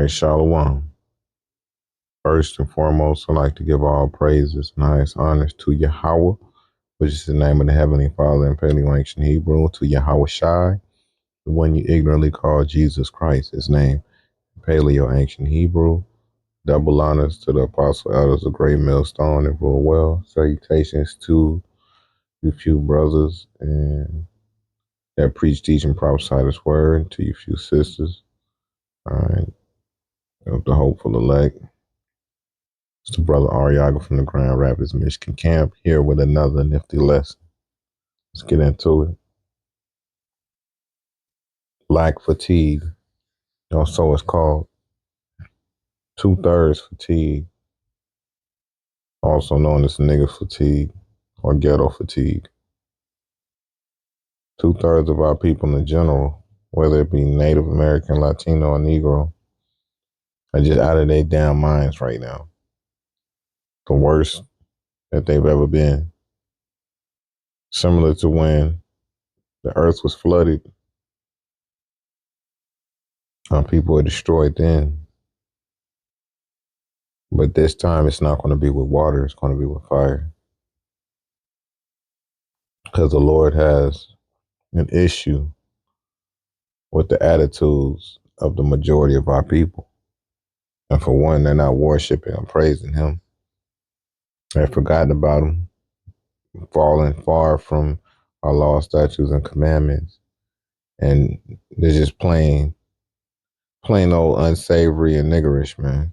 Shalom. First and foremost, I'd like to give all praises and highest honors to Yahweh, which is the name of the Heavenly Father in Paleo-Ancient Hebrew, to Yahweh Shai, the one you ignorantly call Jesus Christ, his name, Paleo-Ancient Hebrew. Double honors to the Apostle Elders of Great Millstone and rule well. Salutations to you few brothers and that preach, teach, and prophesy this word, to you few sisters, all right, of the hopeful elect. It's the brother Ariaga from the Grand Rapids, Michigan camp, here with another nifty lesson. Let's get into it. Black fatigue, so it's called. 2/3 fatigue, also known as nigger fatigue or ghetto fatigue. 2/3 of our people in general, whether it be Native American, Latino, or Negro, are just out of their damn minds right now. The worst that they've ever been. Similar to when the earth was flooded, people were destroyed then. But this time it's not going to be with water, it's going to be with fire. Because the Lord has an issue with the attitudes of the majority of our people. And for one, they're not worshiping and praising him. They've forgotten about him, falling far from our law, statutes, and commandments. And they're just plain old unsavory and niggerish, man.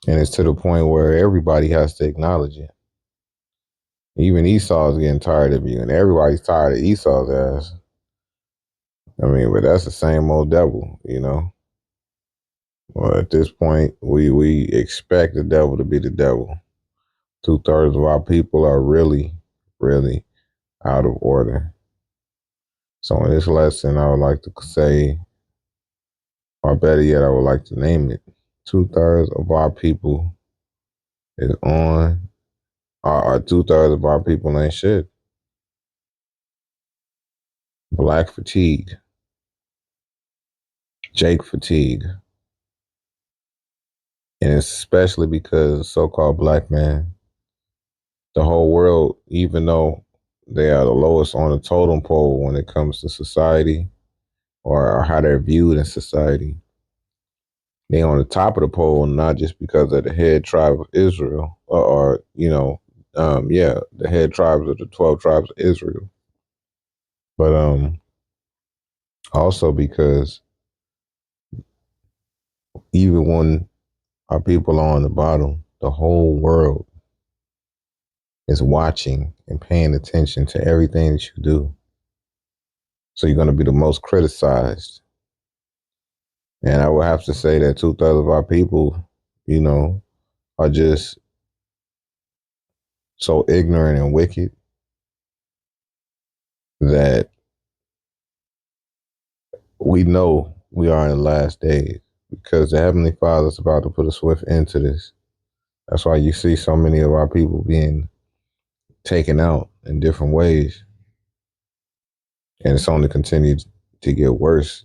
And it's to the point where everybody has to acknowledge it. Even Esau's getting tired of you, and everybody's tired of Esau's ass. I mean, but that's the same old devil, you know. Well, at this point, we expect the devil to be the devil. 2/3 of our people are really, really out of order. So in this lesson, I would like to say, or better yet, I would like to name it. 2/3 of our people is on, or 2/3 of our people ain't shit. Black fatigue, Jake fatigue. And it's especially because so-called black man, the whole world, even though they are the lowest on the totem pole when it comes to society or how they're viewed in society, they on the top of the pole, not just because of the head tribe of Israel or the head tribes of the 12 tribes of Israel, but also because even when our people are on the bottom, the whole world is watching and paying attention to everything that you do. So you're going to be the most criticized. And I would have to say that 2/3 of our people, are just so ignorant and wicked that we know we are in the last days because the Heavenly Father is about to put a swift end to this. That's why you see so many of our people being taken out in different ways. And it's only continued to get worse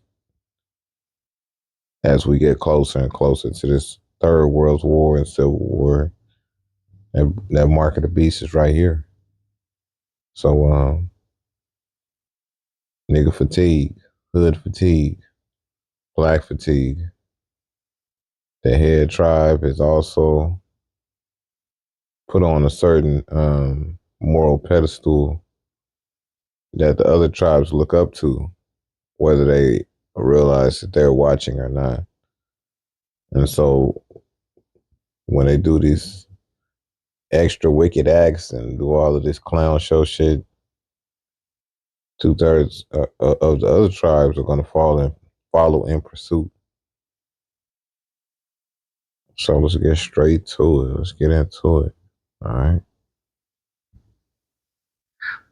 as we get closer and closer to this third world war and civil war. And that mark of the beast is right here. So, nigga fatigue, hood fatigue, black fatigue. The head tribe is also put on a certain moral pedestal that the other tribes look up to, whether they realize that they're watching or not. And so when they do these extra wicked acts and do all of this clown show shit, 2/3 of the other tribes are going to follow in pursuit. So let's get straight to it. Let's get into it. All right.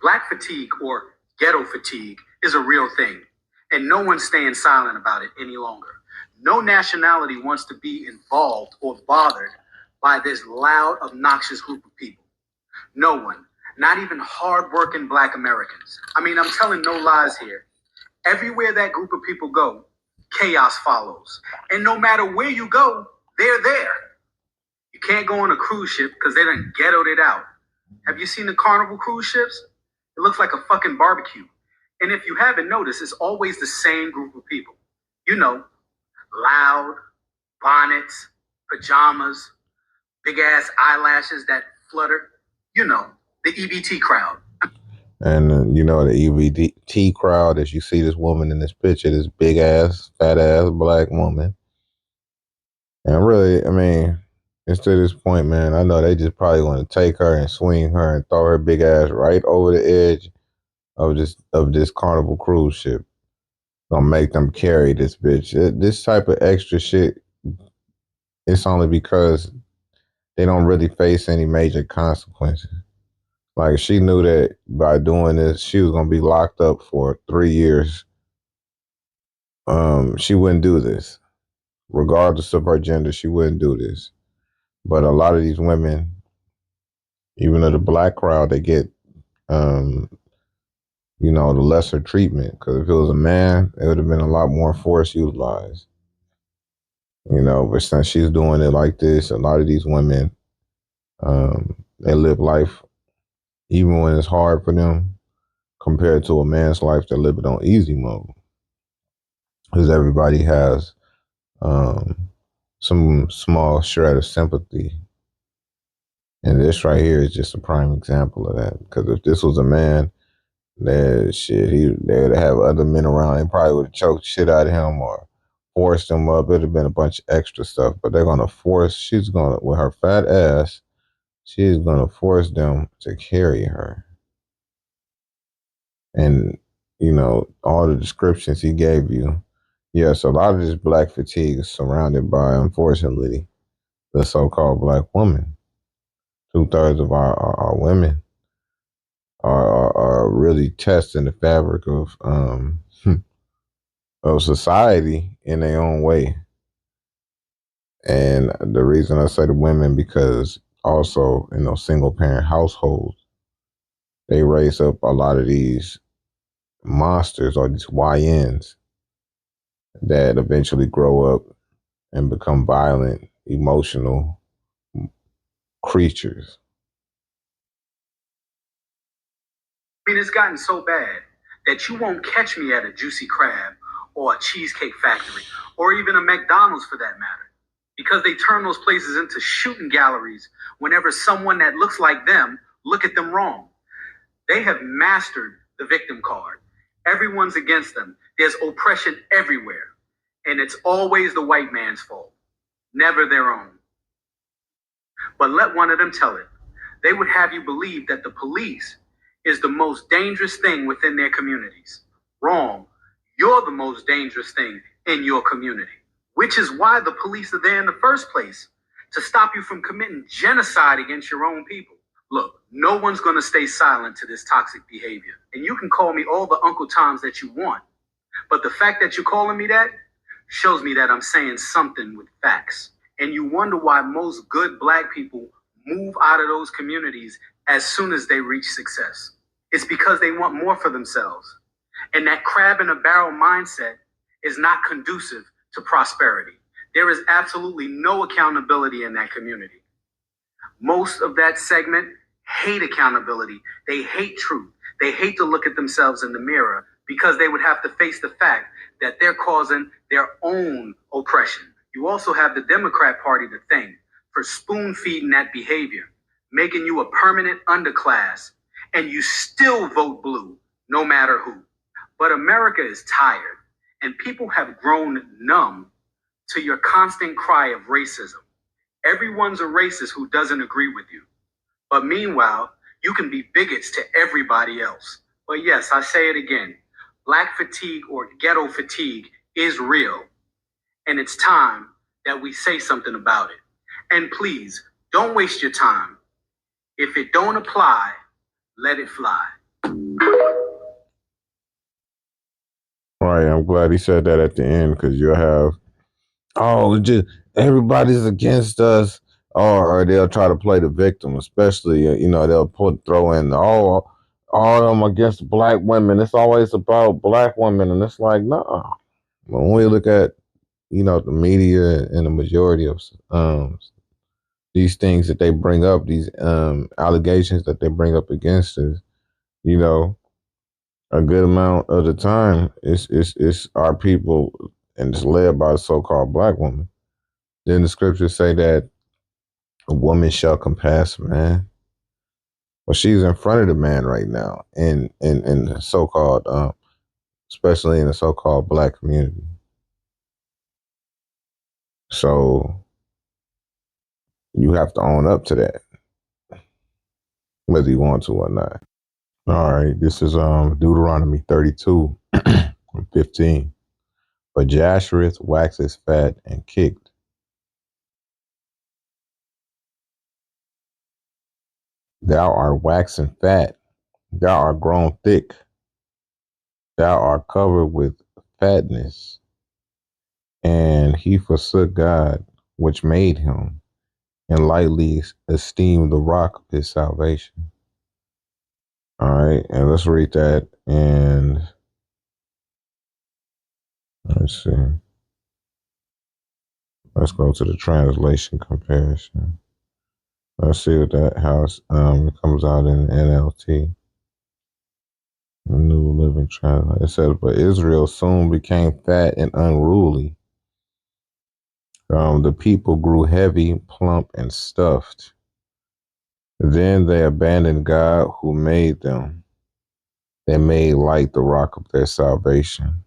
Black fatigue or ghetto fatigue is a real thing, and no one's staying silent about it any longer. No nationality wants to be involved or bothered by this loud, obnoxious group of people. No one, not even hardworking Black Americans. I mean, I'm telling no lies here. Everywhere that group of people go, chaos follows. And no matter where you go, they're there. You can't go on a cruise ship because they done ghettoed it out. Have you seen the Carnival cruise ships? It looks like a fucking barbecue. And if you haven't noticed, it's always the same group of people. You know, loud, bonnets, pajamas, big ass eyelashes that flutter. You know, the EBT crowd. And you know, the EBT crowd, as you see this woman in this picture, this big ass, fat ass black woman. And really, I mean, it's to this point, man, I know they just probably want to take her and swing her and throw her big ass right over the edge of this Carnival cruise ship. Gonna make them carry this bitch. This type of extra shit, it's only because they don't really face any major consequences. Like, she knew that by doing this, she was gonna be locked up for 3 years. She wouldn't do this, regardless of her gender. She wouldn't do this. But a lot of these women, even of the black crowd, they get, um, you know, the lesser treatment. Because if it was a man, it would have been a lot more force utilized. You know, but since she's doing it like this, a lot of these women, they live life even when it's hard for them, compared to a man's life that live it on easy mode. Because everybody has um, some small shred of sympathy. And this right here is just a prime example of that. Because if this was a man, that shit, they would have other men around. They probably would have choked shit out of him or forced him up. It'd have been a bunch of extra stuff. But they're gonna force. She's gonna, with her fat ass, she's gonna force them to carry her. And you know all the descriptions he gave you. Yes, a lot of this black fatigue is surrounded by, unfortunately, the so-called black woman. 2/3 of our women are really testing the fabric of society in their own way. And the reason I say the women, because also in those single parent households, they raise up a lot of these monsters or these YNs that eventually grow up and become violent, emotional creatures. I mean, it's gotten so bad that you won't catch me at a Juicy Crab or a Cheesecake Factory or even a McDonald's for that matter. Because they turn those places into shooting galleries whenever someone that looks like them look at them wrong. They have mastered the victim card. Everyone's against them. There's oppression everywhere. And it's always the white man's fault, never their own. But let one of them tell it. They would have you believe that the police is the most dangerous thing within their communities. Wrong. You're the most dangerous thing in your community, which is why the police are there in the first place, to stop you from committing genocide against your own people. Look, no one's going to stay silent to this toxic behavior. And you can call me all the Uncle Toms that you want. But the fact that you're calling me that shows me that I'm saying something with facts. And you wonder why most good black people move out of those communities as soon as they reach success. It's because they want more for themselves. And that crab in a barrel mindset is not conducive to prosperity. There is absolutely no accountability in that community. Most of that segment hate accountability. They hate truth. They hate to look at themselves in the mirror because they would have to face the fact that they're causing their own oppression. You also have the Democrat Party to thank for spoon feeding that behavior, making you a permanent underclass, and you still vote blue no matter who. But America is tired, and people have grown numb to your constant cry of racism. Everyone's a racist who doesn't agree with you. But meanwhile, you can be bigots to everybody else. But yes, I say it again. Black fatigue or ghetto fatigue is real. And it's time that we say something about it. And please, don't waste your time. If it don't apply, let it fly. Right, I'm glad he said that at the end, because you'll have, oh, just everybody's against us, or they'll try to play the victim, especially, you know, they'll throw in, oh, all of them against black women. It's always about black women, and it's like, no, But when we look at, the media and the majority of these things that they bring up, these allegations that they bring up against us, you know, a good amount of the time it's our people, and it's led by a so-called black woman. Then the scriptures say that a woman shall compass a man. Well, she's in front of the man right now, in the so-called, especially in the so-called black community. So you have to own up to that, whether you want to or not. All right, this is Deuteronomy 32 and 15. But Jashereth waxes fat and kicked. Thou art waxen fat, thou art grown thick, thou art covered with fatness. And he forsook God, which made him, and lightly esteemed the rock of his salvation. All right, and let's read that. And let's see. Let's go to the translation comparison. Let's see what that house it comes out in NLT, the New Living Translation. It says, "But Israel soon became fat and unruly. The people grew heavy, plump, and stuffed. Then they abandoned God who made them. They made light the rock of their salvation."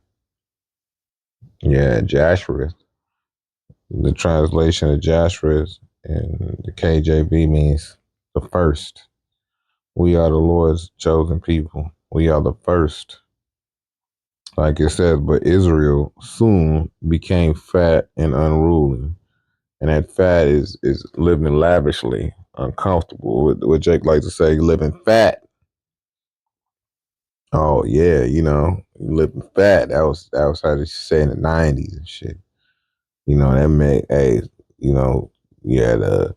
Yeah, Jashereth. The translation of Jashereth in the KJV means the first. We are the Lord's chosen people. We are the first. Like it says, but Israel soon became fat and unruly. And that fat is living lavishly, uncomfortable. What Jake likes to say, living fat. Oh yeah, living fat. That was how they say in the '90s and shit. That meant, hey, you had a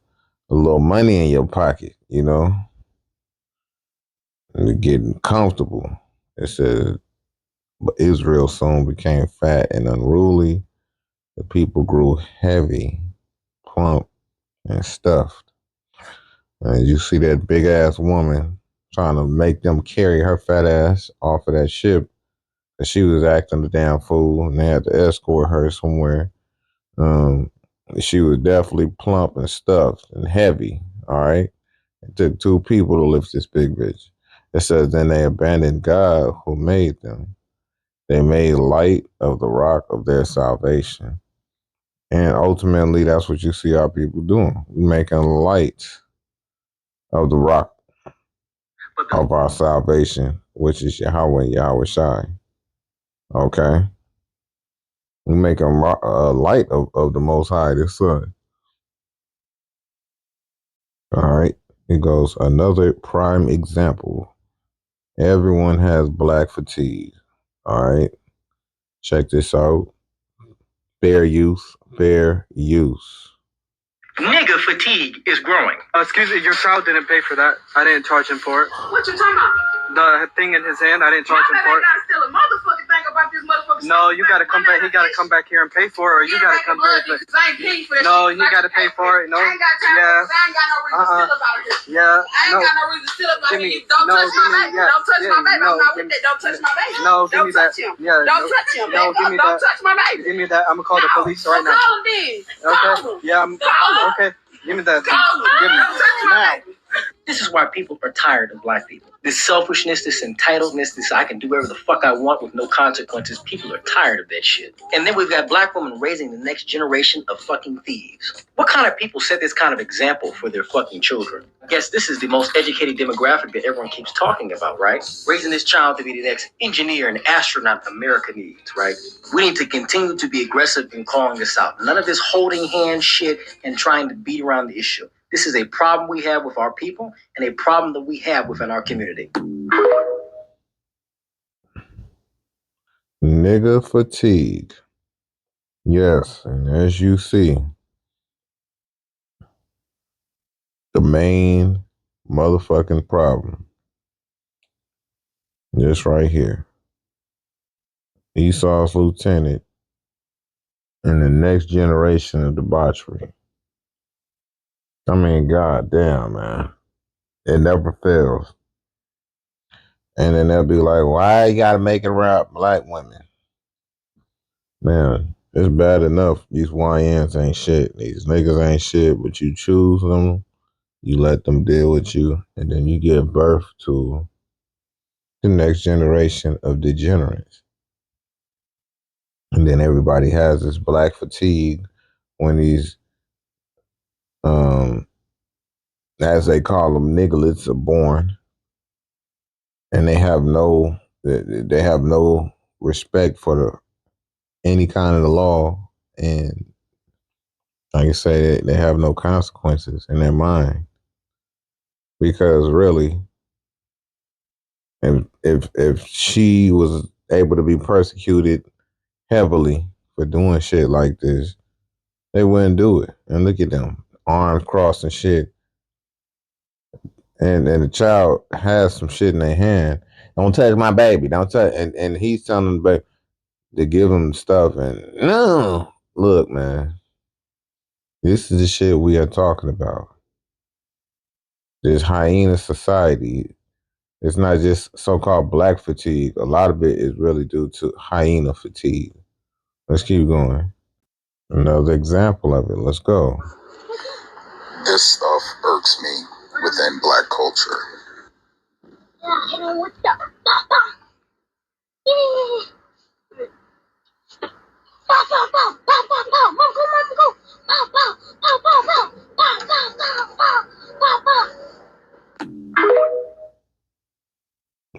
little money in your pocket, and you're getting comfortable. It says, but Israel soon became fat and unruly. The people grew heavy, plump, and stuffed. And you see that big ass woman trying to make them carry her fat ass off of that ship. And she was acting a damn fool, and they had to escort her somewhere. Um, she was definitely plump and stuffed and heavy. All right. It took two people to lift this big bitch. It says, then they abandoned God who made them. They made light of the rock of their salvation. And ultimately, that's what you see our people doing. We're making light of the rock of our salvation, which is Yahweh and Yahweh Shai. Okay? We make a light of the Most High, the Son. All right? It goes, another prime example. Everyone has black fatigue. All right? Check this out. Fair use, fair use. Nigga fatigue is growing. Excuse me, your child didn't pay for that. I didn't charge him for it. What you talking about? The thing in his hand, I didn't charge him for it. Not steal a motherfucking thing about this motherfucking. No, you gotta come back. He gotta come back here and pay for it, or you gotta come back. No, he gotta pay for it. No, I ain't got time. Yeah. I ain't got no reason to steal about it. Yeah. I ain't got no reason to steal about it. Don't touch my baby. Don't touch my baby. I'm not with that. Don't touch my baby. No, give me that. Yeah. Don't touch him. No, give me that. Don't touch my baby. Give me that. I'm gonna call the police right now. Call him then. Okay. Yeah. Okay. Give me that. Give me now. This is why people are tired of black people. This selfishness, this entitledness, this I can do whatever the fuck I want with no consequences. People are tired of that shit. And then we've got black women raising the next generation of fucking thieves. What kind of people set this kind of example for their fucking children? I guess this is the most educated demographic that everyone keeps talking about, right? Raising this child to be the next engineer and astronaut America needs, right? We need to continue to be aggressive in calling this out. None of this holding hands shit and trying to beat around the issue. This is a problem we have with our people and a problem that we have within our community. Nigga fatigue. Yes, and as you see, the main motherfucking problem, this right here. Esau's lieutenant and the next generation of debauchery. I mean, goddamn, man. It never fails. And then they'll be like, why you gotta make it around black women? Man, it's bad enough these YNs ain't shit. These niggas ain't shit, but you choose them, you let them deal with you, and then you give birth to the next generation of degenerates. And then everybody has this black fatigue when these, as they call them, nigglets are born, and they have no respect for any kind of the law, and like I say, they have no consequences in their mind because really, if she was able to be persecuted heavily for doing shit like this, they wouldn't do it. And look at them, arms crossed and shit. And the child has some shit in their hand. Don't touch my baby. Don't touch. And he's telling them to give him stuff. And no, look, man, this is the shit we are talking about. This hyena society. It's not just so-called black fatigue. A lot of it is really due to hyena fatigue. Let's keep going. Another example of it. Let's go. This stuff irks me within black culture.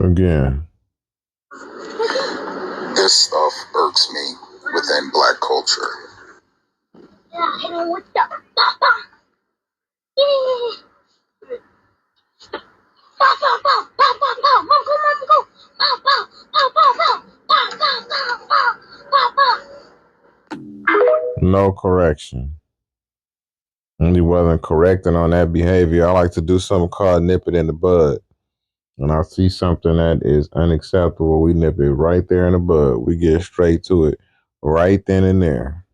Again. This stuff irks me within black culture. No correction. And he wasn't correcting on that behavior. I like to do something called nip it in the bud. When I see something that is unacceptable, we nip it right there in the bud. We get straight to it right then and there.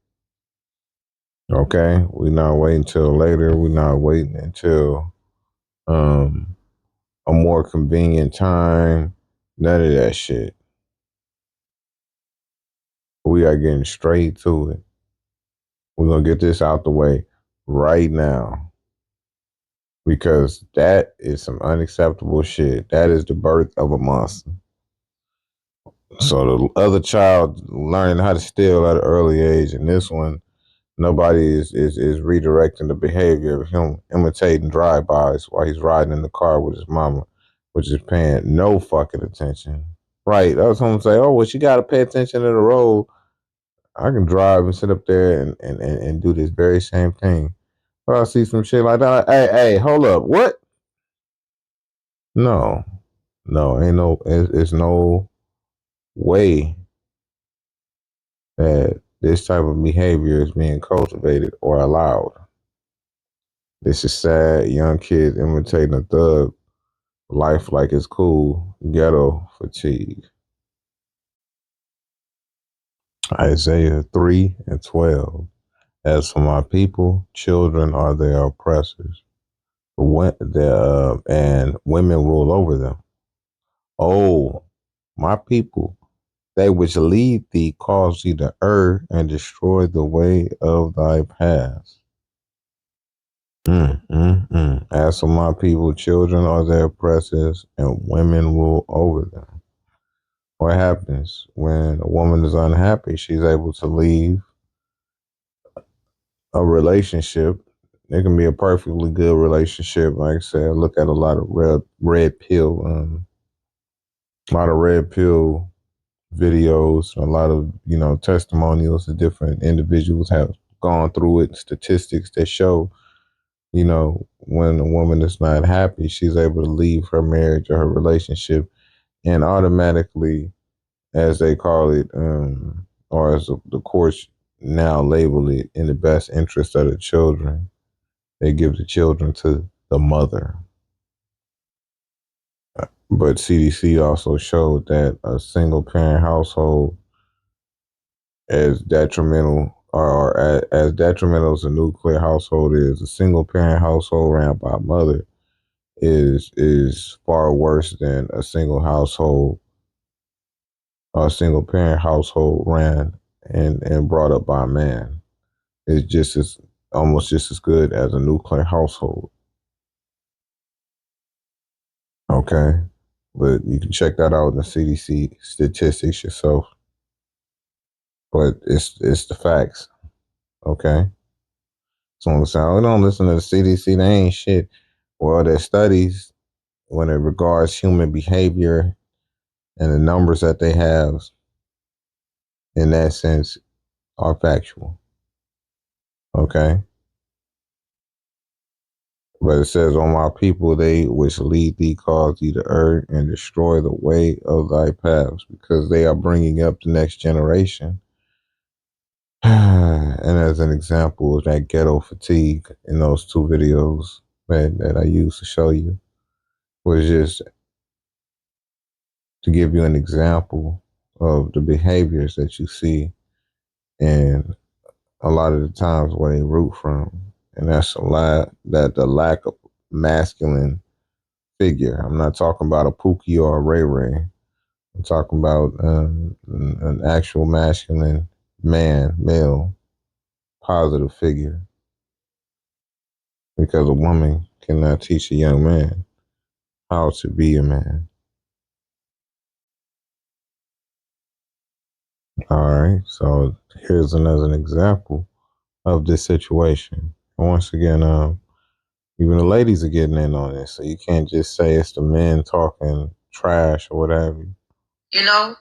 Okay? We're not waiting until later. We're not waiting until a more convenient time. None of that shit. We are getting straight to it. We're going to get this out the way right now. Because that is some unacceptable shit. That is the birth of a monster. So the other child learning how to steal at an early age, and this one, nobody is redirecting the behavior of him imitating drive-bys while he's riding in the car with his mama, which is paying no fucking attention. Right. That's what I'm saying. Oh, well, she got to pay attention to the road. I can drive and sit up there and do this very same thing. But I see some shit like that. Hey, hold up. What? No. No, ain't no, it's no way that this type of behavior is being cultivated or allowed. This is sad. Young kids imitating a thug life like it's cool. Ghetto fatigue. Isaiah 3:12. As for my people, children are their oppressors, and women rule over them. Oh, my people, they which lead thee cause thee to err and destroy the way of thy paths. As for my people, children are their oppressors, and women rule over them. What happens when a woman is unhappy? She's able to leave a relationship. It can be a perfectly good relationship. Like I said, look at a lot of red pill, a lot of red pill videos, a lot of testimonials of different individuals have gone through it. Statistics that show, when a woman is not happy, she's able to leave her marriage or her relationship, and automatically, as they call it, or as the courts now label it, in the best interest of the children, they give the children to the mother. But CDC also showed that a single parent household is detrimental or as detrimental as a nuclear household is, a single parent household ran by a mother is far worse than a single household, a single parent household ran and brought up by a man. It's just as almost just as good as a nuclear household. Okay. But you can check that out in the CDC statistics yourself. But it's the facts. Okay. Someone say, "Oh, don't listen to the CDC. They ain't shit." Well, their studies, when it regards human behavior and the numbers that they have, in that sense, are factual. Okay. But it says, "On my people, they which lead thee cause thee to err and destroy the way of thy paths," because they are bringing up the next generation. And as an example, that ghetto fatigue in those two videos that I used to show you was just to give you an example of the behaviors that you see and a lot of the times where they root from. And that's a lot that the lack of masculine figure. I'm not talking about a Pookie or a Ray Ray. I'm talking about an actual masculine man, male, positive figure. Because a woman cannot teach a young man how to be a man. All right. So here's another example of this situation. And once again, even the ladies are getting in on this. So you can't just say it's the men talking trash or whatever. You know,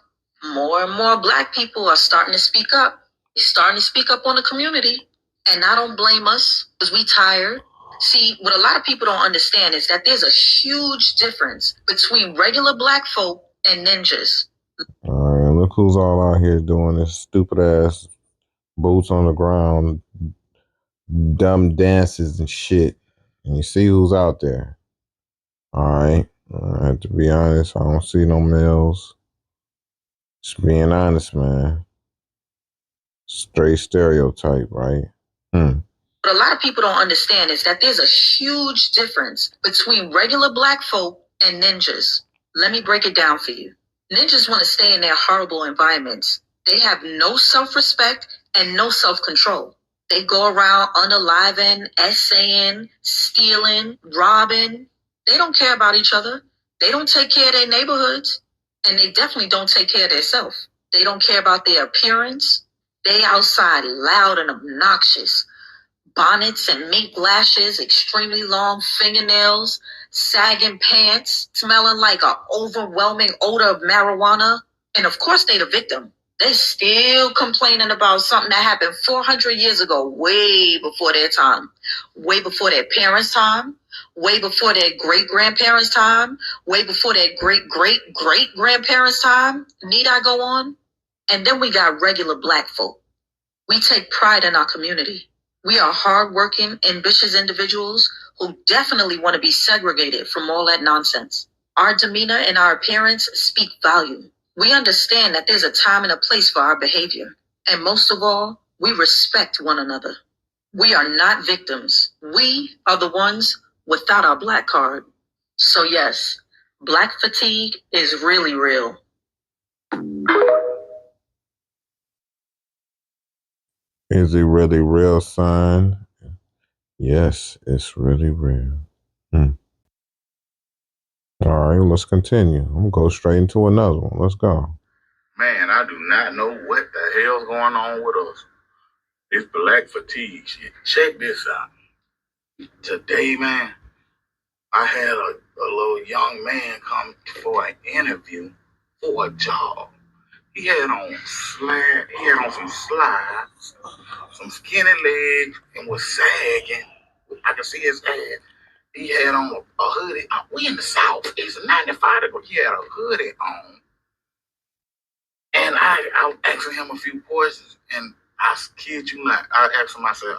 more and more black people are starting to speak up. They're starting to speak up on the community. And I don't blame us because we tired. See, what a lot of people don't understand is that there's a huge difference between regular black folk and ninjas. All right, look who's all out here doing this stupid ass boots on the ground, dumb dances and shit. And you see who's out there. All right. To be honest, I don't see no males. Just being honest, man. Straight stereotype, right? What a lot of people don't understand is that there's a huge difference between regular black folk and ninjas. Let me break it down for you. Ninjas want to stay in their horrible environments. They have no self-respect and no self-control. They go around unaliving, essaying, stealing, robbing. They don't care about each other. They don't take care of their neighborhoods. And they definitely don't take care of themselves. They don't care about their appearance. They outside loud and obnoxious. Bonnets and mink lashes, extremely long fingernails, sagging pants, smelling like an overwhelming odor of marijuana. And of course, they the victim. They still complaining about something that happened 400 years ago, way before their time, way before their parents' time, way before their great-grandparents' time, way before their great-great-great-grandparents' time. Need I go on? And then we got regular black folk. We take pride in our community. We are hardworking, ambitious individuals who definitely want to be segregated from all that nonsense. Our demeanor and our appearance speak volume. We understand that there's a time and a place for our behavior. And most of all, we respect one another. We are not victims. We are the ones without our black card. So yes, black fatigue is really real. Is it really real, son? Yes, it's really real. All right, let's continue. I'm gonna go straight into another one. Let's go. Man, I do not know what the hell's going on with us. This black fatigue shit. Check this out. Today, man, I had a little young man come for an interview for a job. He had on some slides, some skinny legs, and was sagging. I could see his ass. He had on a hoodie. We in the South. It's 95 degrees. He had a hoodie on. And I was asking him a few questions, and I kid you not, I asked him, I said,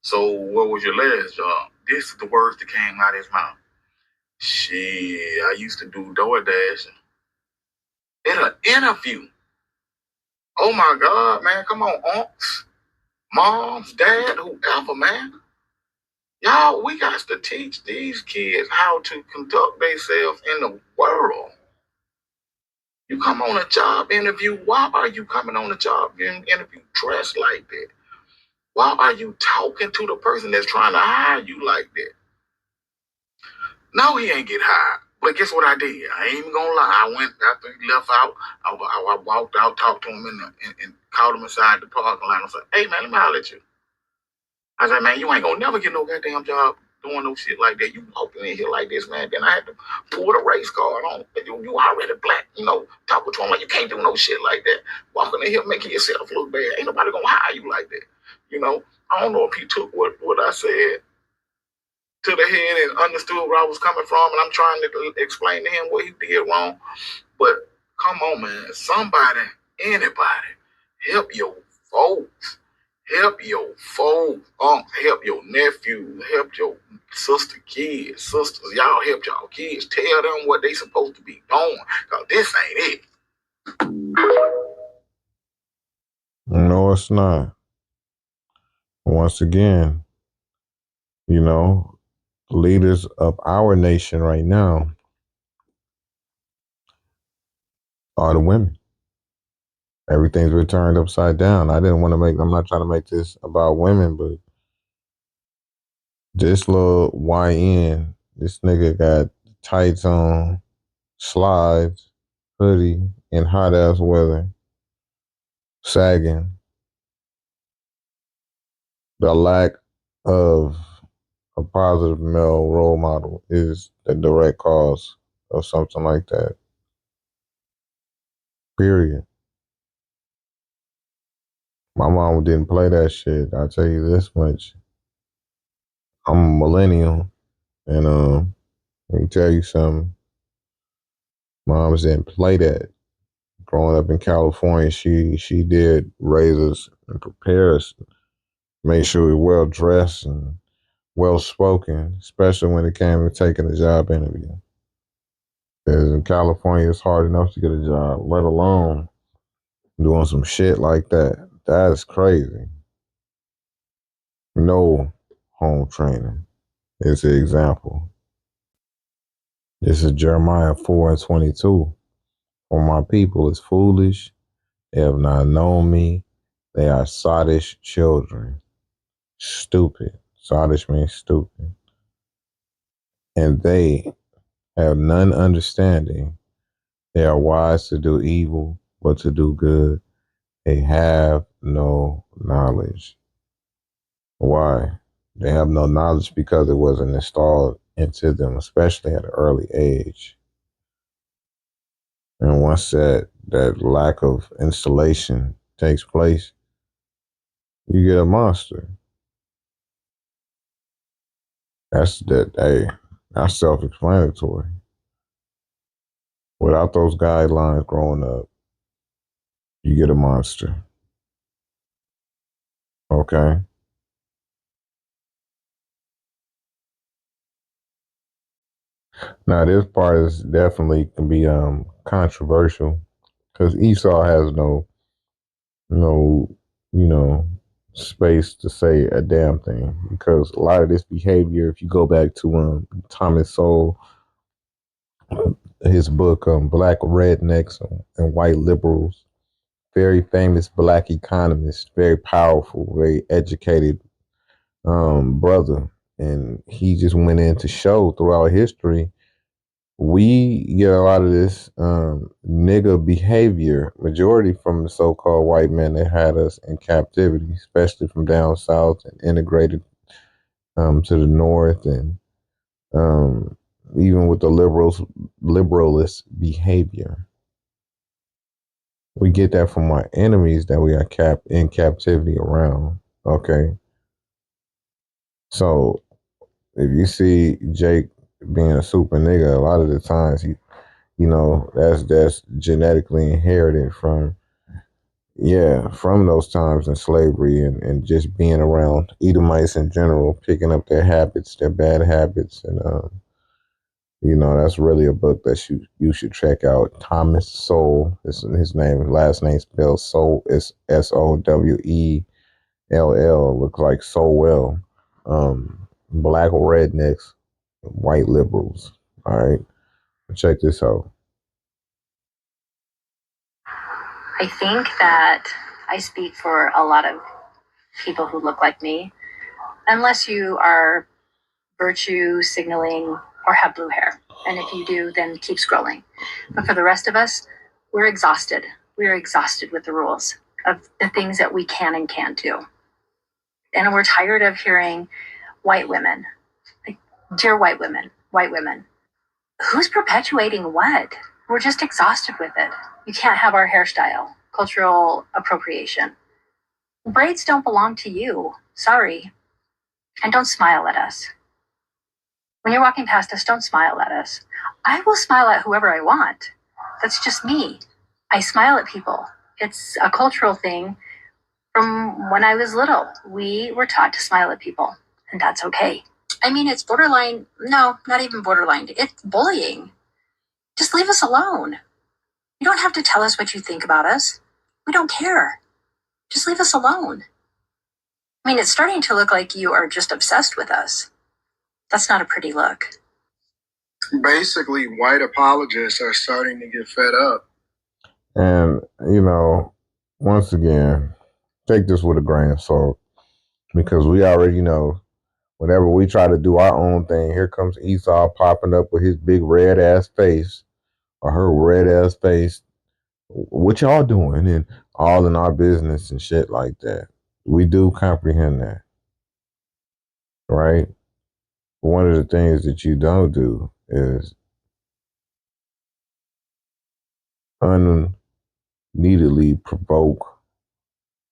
so what was your last job? This is the words that came out of his mouth. Shit, I used to do DoorDash. In an interview. Oh my God, man, come on, unks. moms, dad, whoever, man. Y'all, we got to teach these kids how to conduct themselves in the world. You come on a job interview, why are you coming on a job interview dressed like that? Why are you talking to the person that's trying to hire you like that? No, he ain't get hired. But guess what I did? I ain't even gonna lie. I went after he left out. I walked out, talked to him, and called him inside the parking lot and said, "Hey man, let me holler at you." I said, "Man, you ain't gonna never get no goddamn job doing no shit like that. You walking in here like this, man." Then I had to pull the race card on. You already black, talking to him like you can't do no shit like that. Walking in here making yourself look bad. Ain't nobody gonna hire you like that. I don't know if he took what I said to the head and understood where I was coming from, and I'm trying to explain to him what he did wrong. But come on, man, somebody, anybody, help your folks. Help your folks, help your nephew, help your sisters. Y'all help y'all kids. Tell them what they supposed to be doing, because this ain't it. No, it's not. Once again, leaders of our nation right now are the women. Everything's been turned upside down. I'm not trying to make this about women, but this little YN, this nigga got tights on, slides, hoodie, in hot ass weather, sagging. The lack of a positive male role model is the direct cause of something like that. Period. My mom didn't play that shit. I'll tell you this much. I'm a millennial, and let me tell you something. Moms didn't play that. Growing up in California, she did raise us and prepare us, make sure we were well dressed and well spoken, especially when it came to taking a job interview. Because in California, it's hard enough to get a job, let alone doing some shit like that. That is crazy. No home training is the example. This is Jeremiah 4:22. For my people is foolish, they have not known me, they are sottish children. Stupid. Sottish means stupid. And they have none understanding. They are wise to do evil, but to do good. They have no knowledge. Why? They have no knowledge because it wasn't installed into them, especially at an early age. And once that lack of installation takes place, you get a monster. That's self-explanatory. Without those guidelines growing up, you get a monster. Okay? Now this part is definitely can be controversial because Esau has no you know space to say a damn thing, because a lot of this behavior, if you go back to Thomas Sowell, his book Black Rednecks and White Liberals, very famous black economist, very powerful, very educated brother, and he just went in to show throughout history we get a lot of this nigga behavior, majority from the so-called white men that had us in captivity, especially from down south and integrated to the north, and um, even with the liberalist behavior. We get that from our enemies that we are in captivity around. Okay, so if you see Jake being a super nigga, a lot of the times that's genetically inherited from those times in slavery, and just being around Edomites in general, picking up their habits, their bad habits. And that's really a book that you should check out. Thomas Sowell is his name. Last name spelled Soul is SOWELL. LL looks like so well. Black rednecks, white liberals. All right, check this out. I think that I speak for a lot of people who look like me, unless you are virtue signaling or have blue hair. And if you do, then keep scrolling. But for the rest of us, we're exhausted. We're exhausted with the rules of the things that we can and can't do. And we're tired of hearing white women, like, dear white women, who's perpetuating what? We're just exhausted with it. You can't have our hairstyle, cultural appropriation. Braids don't belong to you. Sorry. And don't smile at us. When you're walking past us, don't smile at us. I will smile at whoever I want. That's just me. I smile at people. It's a cultural thing from when I was little. We were taught to smile at people, and that's okay. I mean, it's borderline. No, not even borderline. It's bullying. Just leave us alone. You don't have to tell us what you think about us. We don't care. Just leave us alone. I mean, it's starting to look like you are just obsessed with us. That's not a pretty look. Basically, white apologists are starting to get fed up. And, you know, once again, take this with a grain of salt because we already know whenever we try to do our own thing, here comes Esau popping up with his big red ass face or her red ass face. What y'all doing? And all in our business and shit like that. We do comprehend that, right? One of the things that you don't do is unneededly provoke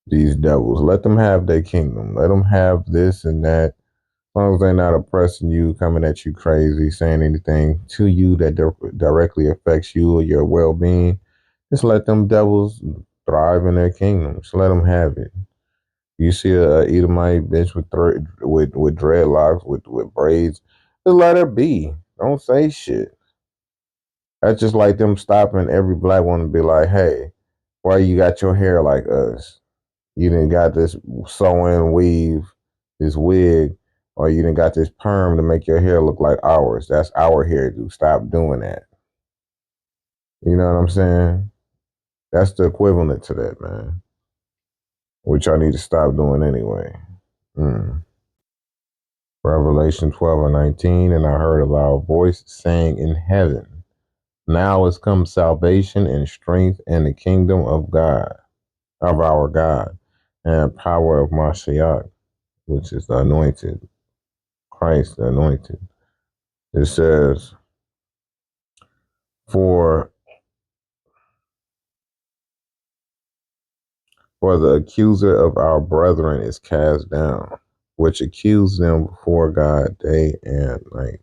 these devils. Let them have their kingdom. Let them have this and that. As long as they're not oppressing you, coming at you crazy, saying anything to you that directly affects you or your well-being, just let them devils thrive in their kingdom. Just let them have it. You see a Edomite bitch with dreadlocks, with braids, just let her be. Don't say shit. That's just like them stopping every black one and be like, hey, why you got your hair like us? You didn't got this sew-in weave, this wig, or you didn't got this perm to make your hair look like ours. That's our hairdo. Stop doing that. You know what I'm saying? That's the equivalent to that, man. Which I need to stop doing anyway. Revelation 12 and 19, and I heard a loud voice saying in heaven, now is come salvation and strength and the kingdom of God, of our God, and power of Mashiach, which is the anointed, Christ the anointed. It says, for the accuser of our brethren is cast down, which accuse them before God day and night.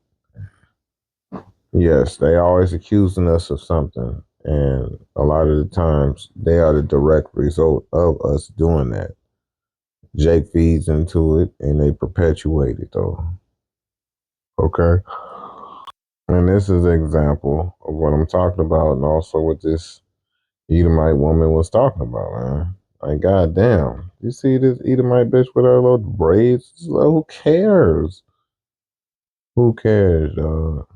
Yes, they always accusing us of something. And a lot of the times they are the direct result of us doing that. Jake feeds into it and they perpetuate it though. Okay. And this is an example of what I'm talking about and also what this Edomite woman was talking about, man. Like, goddamn. You see this Edomite bitch with her little braids? Who cares? Who cares, dog?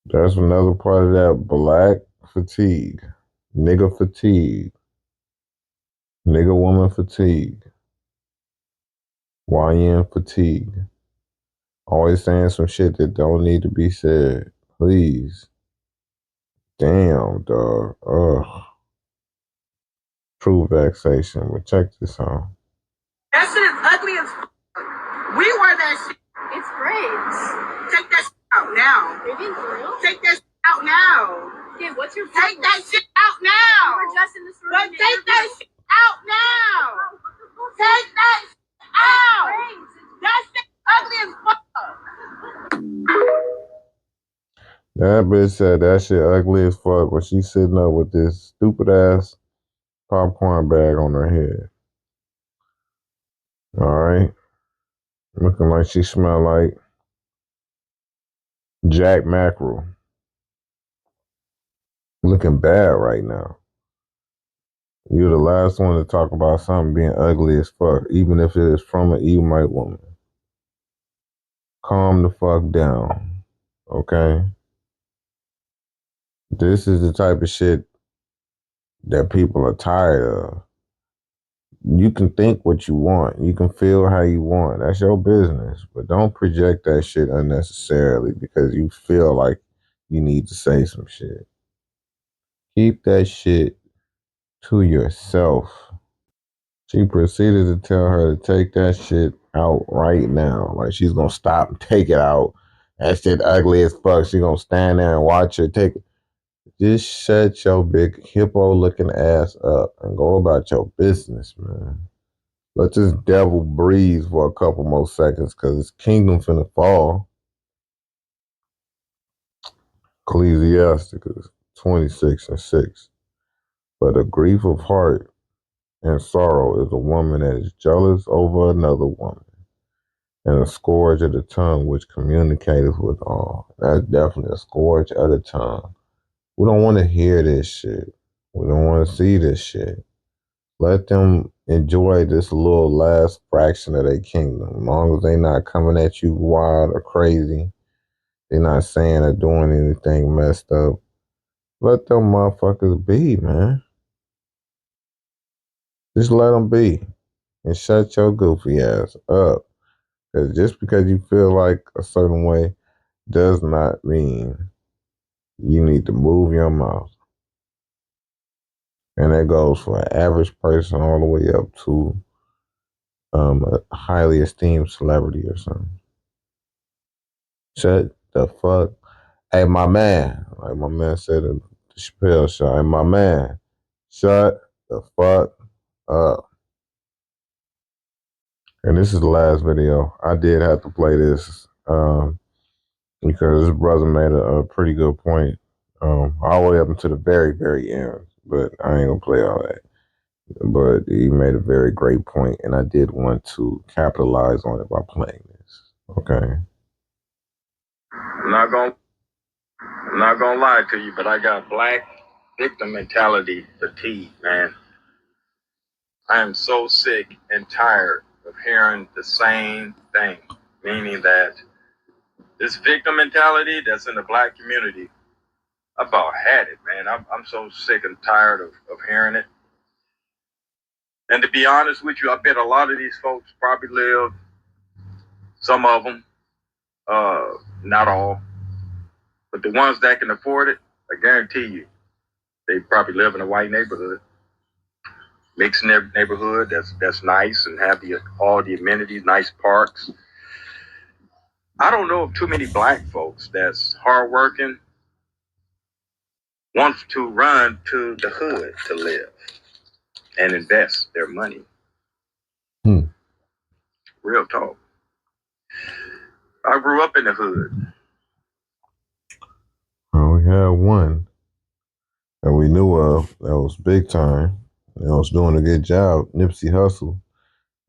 That's another part of that black fatigue. Nigga fatigue. Nigga woman fatigue. YN fatigue. Always saying some shit that don't need to be said. Please. Damn, dog. Ugh. True vexation. But check this out. That shit is ugly as fuck. We wear that shit. It's braids. Take that shit out now. Maybe for real? Take that shit out now. Okay, what's your problem? Take that shit out now. We're just in this room. But take that shit out now. Take that shit out. That shit ugly as fuck. That bitch said that shit ugly as fuck when she sitting up with this stupid ass popcorn bag on her head. Alright? Looking like she smell like Jack Mackerel. Looking bad right now. You're the last one to talk about something being ugly as fuck, even if it is from an Edomite woman. Calm the fuck down, okay? This is the type of shit that people are tired of. You can think what you want. You can feel how you want. That's your business. But don't project that shit unnecessarily because you feel like you need to say some shit. Keep that shit to yourself. She proceeded to tell her to take that shit out right now. Like she's gonna stop and take it out. That shit ugly as fuck. She gonna stand there and watch her take it. Just shut your big hippo looking ass up and go about your business, man. Let this devil breathe for a couple more seconds because his kingdom finna fall. Ecclesiasticus 26:6. But a grief of heart and sorrow is a woman that is jealous over another woman, and a scourge of the tongue which communicateth with all. That's definitely a scourge of the tongue. We don't want to hear this shit. We don't want to see this shit. Let them enjoy this little last fraction of their kingdom. As long as they not coming at you wild or crazy, they're not saying or doing anything messed up. Let them motherfuckers be, man. Just let them be. And shut your goofy ass up. Because just because you feel like a certain way does not mean you need to move your mouth. And that goes for an average person all the way up to a highly esteemed celebrity or something. Shut the fuck. Hey, my man. Like my man said in the Chappelle show. Hey, my man. Shut the fuck up. And this is the last video. I did have to play this because this brother made a pretty good point all the way up until the very, very end. But I ain't going to play all that. But he made a very great point, and I did want to capitalize on it by playing this. Okay. I'm not gonna lie to you, but I got black victim mentality fatigue, man. I am so sick and tired of hearing the same thing, meaning that this victim mentality that's in the black community, I about had it, man. I'm so sick and tired of hearing it. And to be honest with you, I bet a lot of these folks probably live, some of them, not all, but the ones that can afford it, I guarantee you, they probably live in a white neighborhood, mixed neighborhood that's nice and have all the amenities, nice parks. I don't know of too many black folks that's hardworking, wants to run to the hood to live and invest their money. Real talk. I grew up in the hood. We had one that we knew of that was big time. That was doing a good job. Nipsey Hussle.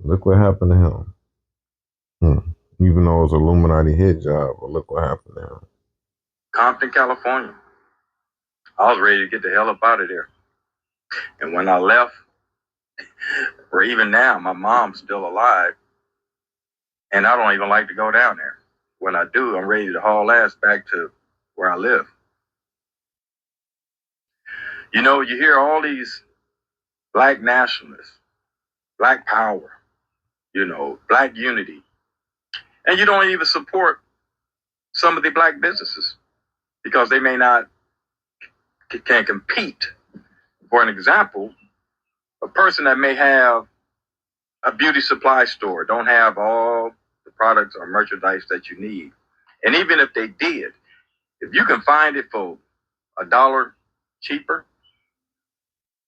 Look what happened to him. Even though it was an Illuminati hit job, but look what happened to him. Compton, California. I was ready to get the hell up out of there. And when I left, or even now, my mom's still alive. And I don't even like to go down there. When I do, I'm ready to haul ass back to where I live. You know, you hear all these black nationalists, black power, black unity. And you don't even support some of the black businesses because they may not can compete. For an example, a person that may have a beauty supply store don't have all the products or merchandise that you need. And even if they did, if you can find it for $1 cheaper,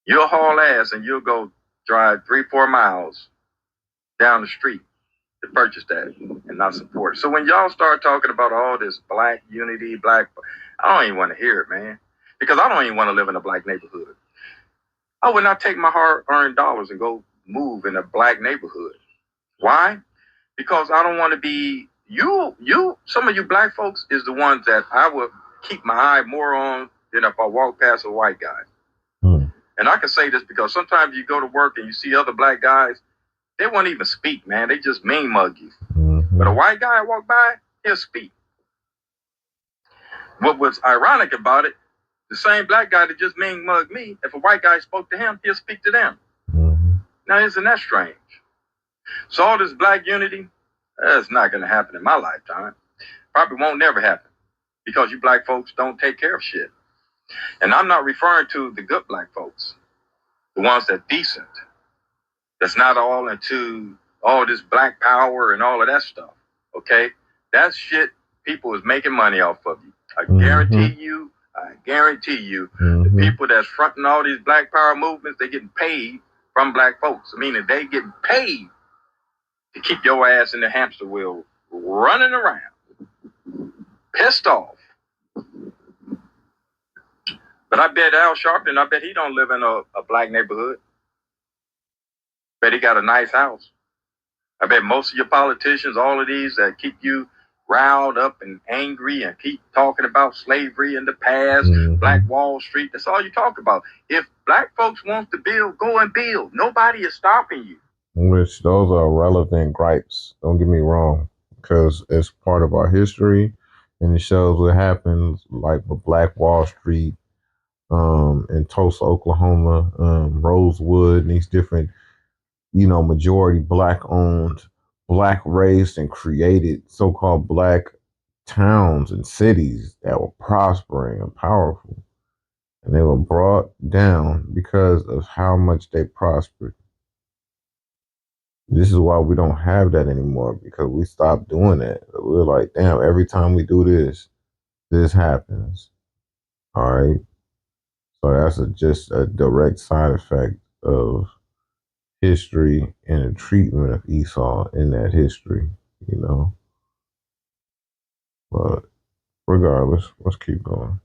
you'll haul ass and you'll go drive 3-4 miles down the street to purchase that and not support it. So when y'all start talking about all this black unity, I don't even want to hear it, man. Because I don't even want to live in a black neighborhood. I would not take my hard-earned dollars and go move in a black neighborhood. Why? Because I don't want to be some of you black folks is the ones that I would keep my eye more on than if I walk past a white guy. And I can say this because sometimes you go to work and you see other black guys, they won't even speak, man. They just mean mug you. Mm-hmm. But a white guy walk by, he'll speak. What was ironic about it, the same black guy that just mean mugged me, if a white guy spoke to him, he'll speak to them. Mm-hmm. Now, isn't that strange? So all this black unity, that's not going to happen in my lifetime. Probably won't never happen because you black folks don't take care of shit. And I'm not referring to the good black folks, the ones that decent, that's not all into all this black power and all of that stuff, okay? That shit people is making money off of you. I guarantee you, the people that's fronting all these black power movements, they getting paid from black folks. Meaning they getting paid to keep your ass in the hamster wheel running around, pissed off. But I bet Al Sharpton, I bet he don't live in a black neighborhood. Bet he got a nice house. I bet most of your politicians, all of these that keep you riled up and angry and keep talking about slavery in the past, Black Wall Street, that's all you talk about. If black folks want to build, go and build. Nobody is stopping you. Which those are relevant gripes, don't get me wrong, because it's part of our history and it shows what happens like with Black Wall Street, in Tulsa, Oklahoma, Rosewood, and these different, majority black owned, black raised and created so-called black towns and cities that were prospering and powerful. And they were brought down because of how much they prospered. This is why we don't have that anymore, because we stopped doing that. We're like, damn, every time we do this, this happens. All right. So that's just a direct side effect of history and the treatment of Esau in that history. But regardless, let's keep going.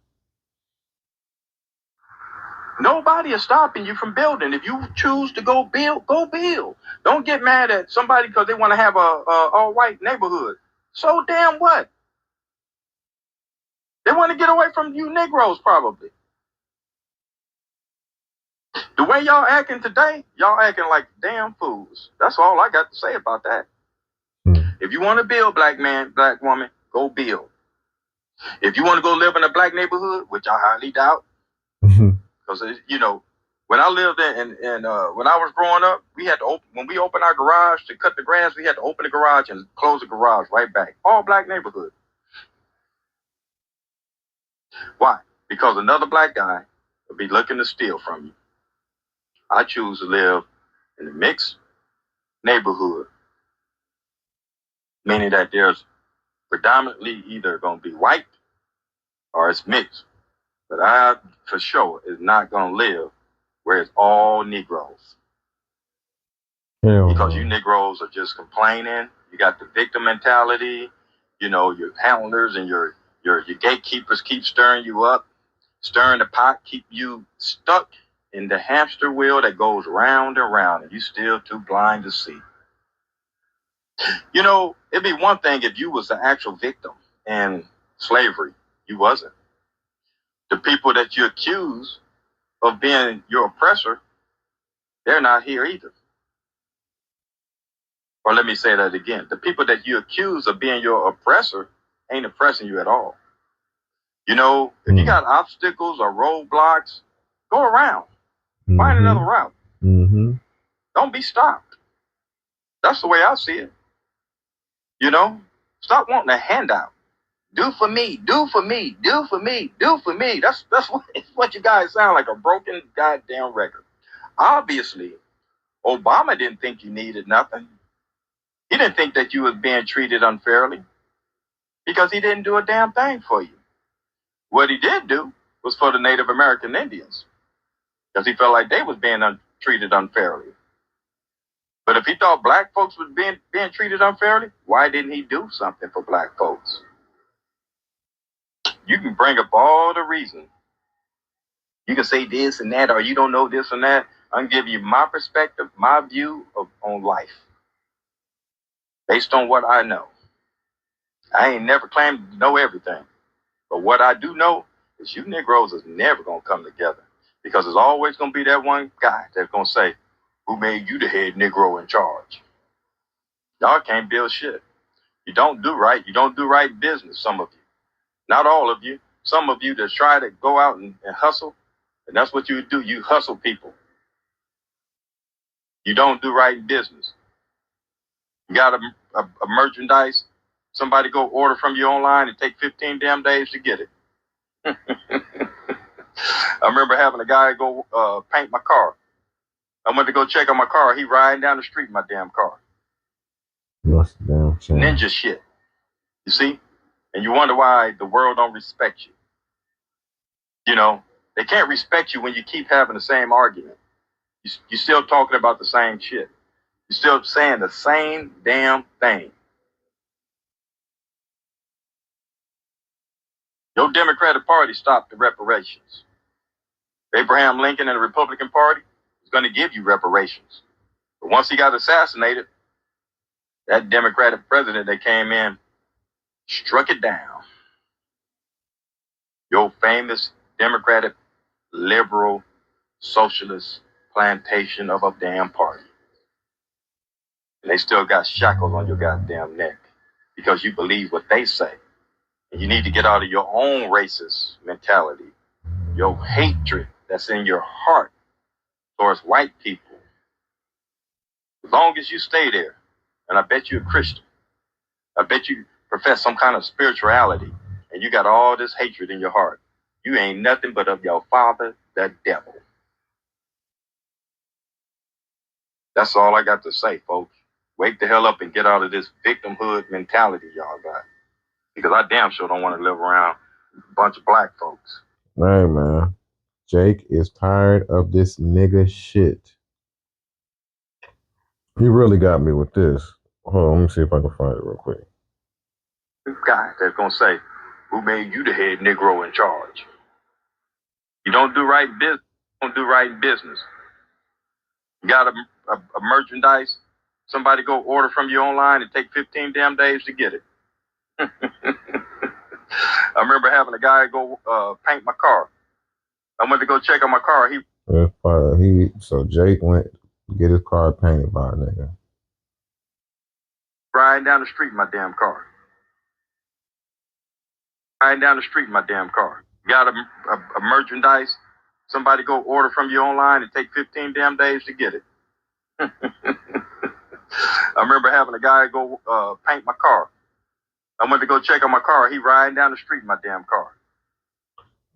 Nobody is stopping you from building. If you choose to go build, go build. Don't get mad at somebody because they want to have a all-white neighborhood. So damn what? They want to get away from you Negroes probably. The way y'all acting today, y'all acting like damn fools. That's all I got to say about that. If you want to build, black man, black woman, go build. If you want to go live in a black neighborhood, which I highly doubt, because when I lived in when I was growing up, we had to open, when we opened our garage to cut the grass, we had to open the garage and close the garage right back. All black neighborhood. Why? Because another black guy would be looking to steal from you. I choose to live in a mixed neighborhood, meaning that there's predominantly either going to be white or it's mixed. But I, for sure, is not going to live where it's all Negroes. Because you Negroes are just complaining. You got the victim mentality. Your handlers and your gatekeepers keep stirring you up, stirring the pot, keep you stuck in the hamster wheel that goes round and round, and you still too blind to see. It'd be one thing if you was the actual victim in slavery. You wasn't. The people that you accuse of being your oppressor, they're not here either. Or let me say that again. The people that you accuse of being your oppressor ain't oppressing you at all. If you got obstacles or roadblocks, go around. Find another route. Don't be stopped. That's the way I see it. Stop wanting a handout. Do for me, do for me, do for me, do for me. That's what you guys sound like, a broken goddamn record. Obviously, Obama didn't think you needed nothing. He didn't think that you was being treated unfairly because he didn't do a damn thing for you. What he did do was for the Native American Indians because he felt like they was being treated unfairly. But if he thought black folks was being treated unfairly, why didn't he do something for black folks? You can bring up all the reasons. You can say this and that, or you don't know this and that. I'm giving you my perspective, my view on life, based on what I know. I ain't never claimed to know everything. But what I do know is you Negroes is never going to come together. Because there's always going to be that one guy that's going to say, who made you the head Negro in charge? Y'all can't build shit. You don't do right. You don't do right business, some of you. Not all of you. Some of you that try to go out and hustle, and that's what you do. You hustle people. You don't do right business. You got a merchandise, somebody go order from you online and take 15 damn days to get it. I remember having a guy go paint my car. I went to go check on my car. He riding down the street in my damn car. That's the damn shame. Ninja shit. You see? And you wonder why the world don't respect you. You know, they can't respect you when you keep having the same argument. You're still talking about the same shit. You're still saying the same damn thing. Your Democratic Party stopped the reparations. Abraham Lincoln and the Republican Party was going to give you reparations. But once he got assassinated, that Democratic president that came in struck it down. Your famous Democratic, liberal, socialist plantation of a damn party. And they still got shackles on your goddamn neck because you believe what they say. And you need to get out of your own racist mentality, your hatred that's in your heart towards white people. As long as you stay there, and I bet you're a Christian, I bet you profess some kind of spirituality, and you got all this hatred in your heart, you ain't nothing but of your father, the devil. That's all I got to say, folks. Wake the hell up and get out of this victimhood mentality y'all got. Because I damn sure don't want to live around a bunch of black folks. Hey, man. Jake is tired of this nigga shit. He really got me with this. Hold on, let me see if I can find it real quick. Guy that's going to say, who made you the head Negro in charge? You don't do right business. Don't do right business. You got a merchandise, somebody go order from you online and take 15 damn days to get it. I remember having a guy go paint my car. I went to go check on my car. So Jake went to get his car painted by a nigga. Riding down the street in my damn car. Riding down the street in my damn car. Got a merchandise, somebody go order from you online and take 15 damn days to get it. I remember having a guy go paint my car. I went to go check on my car. He riding down the street in my damn car.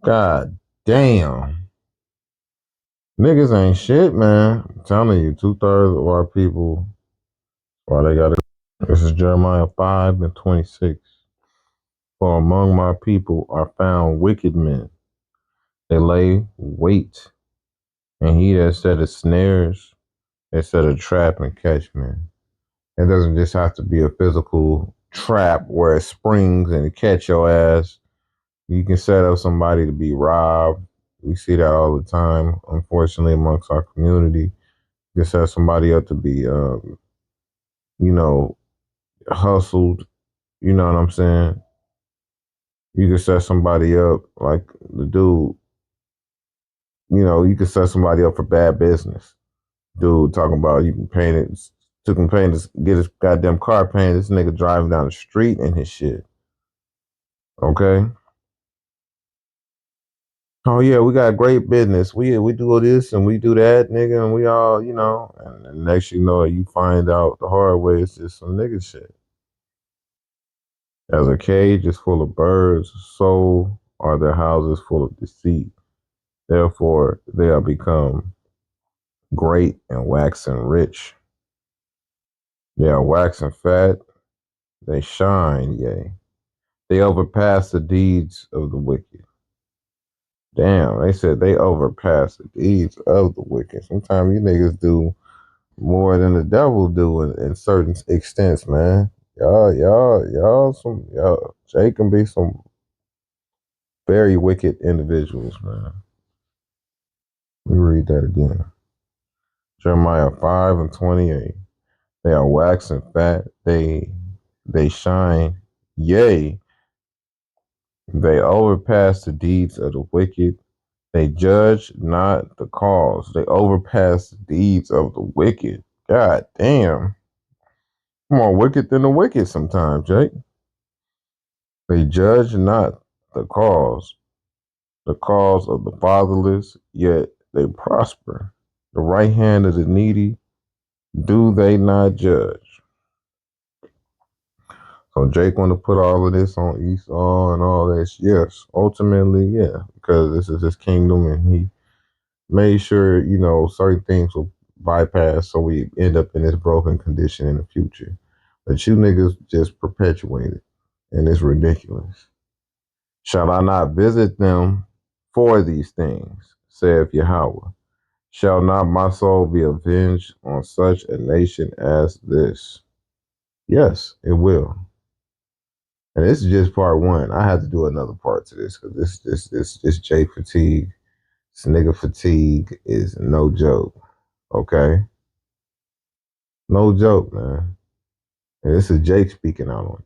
God damn. Niggas ain't shit, man. I'm telling you, 2/3 of our people, why they got it. This is Jeremiah 5:26. For among my people are found wicked men. They lay wait, and he that setteth snares, they set a trap and catch men. It doesn't just have to be a physical trap where it springs and it catch your ass. You can set up somebody to be robbed. We see that all the time, unfortunately, amongst our community. You can set somebody up to be, hustled. You know what I'm saying? You can set somebody up like the dude. You can set somebody up for bad business. Dude talking about you can paint it. Took him paint to get his goddamn car painted. This nigga driving down the street in his shit. Okay. Oh yeah, we got great business. We do this and we do that, nigga, and we all, and next you know it, you find out the hard way it's just some nigga shit. As a cage is full of birds, so are their houses full of deceit. Therefore, they are become great and waxing rich. They are waxing fat, they shine, yea. They overpass the deeds of the wicked. Damn, they said they overpass the deeds of the wicked. Sometimes you niggas do more than the devil do in certain extents, man. Jay can be some very wicked individuals, man. Let me read that again. Jeremiah 5:28. They are waxing fat, they shine, yea, they overpass the deeds of the wicked, They judge not the cause. They overpass the deeds of the wicked. God damn. More wicked than the wicked sometimes, Jake. They judge not the cause of the fatherless, yet they prosper. The right hand of the needy, do they not judge? So Jake want to put all of this on Esau and all that. Yes, ultimately, yeah, because this is his kingdom, and he made sure certain things will bypass, so we end up in this broken condition in the future. But you niggas just perpetuate it, and it's ridiculous. Shall I not visit them for these things, saith Yahweh? Shall not my soul be avenged on such a nation as this? Yes, it will. And this is just part one. I had to do another part to this because this J fatigue, this nigga fatigue is no joke. Okay, no joke, man. And this is Jake speaking out on it.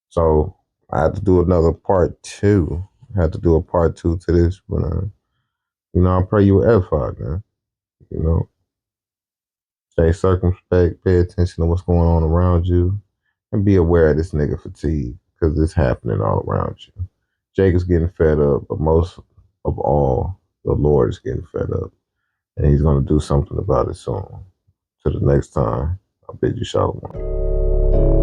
So I had to do another part two. I had to do a part two to this, but I pray you were edified, man. You know, stay circumspect, pay attention to what's going on around you, and be aware of this nigga fatigue because it's happening all around you. Jake is getting fed up, but most of all, the Lord is getting fed up, and He's going to do something about it soon. Till the next time, I bid you shalom.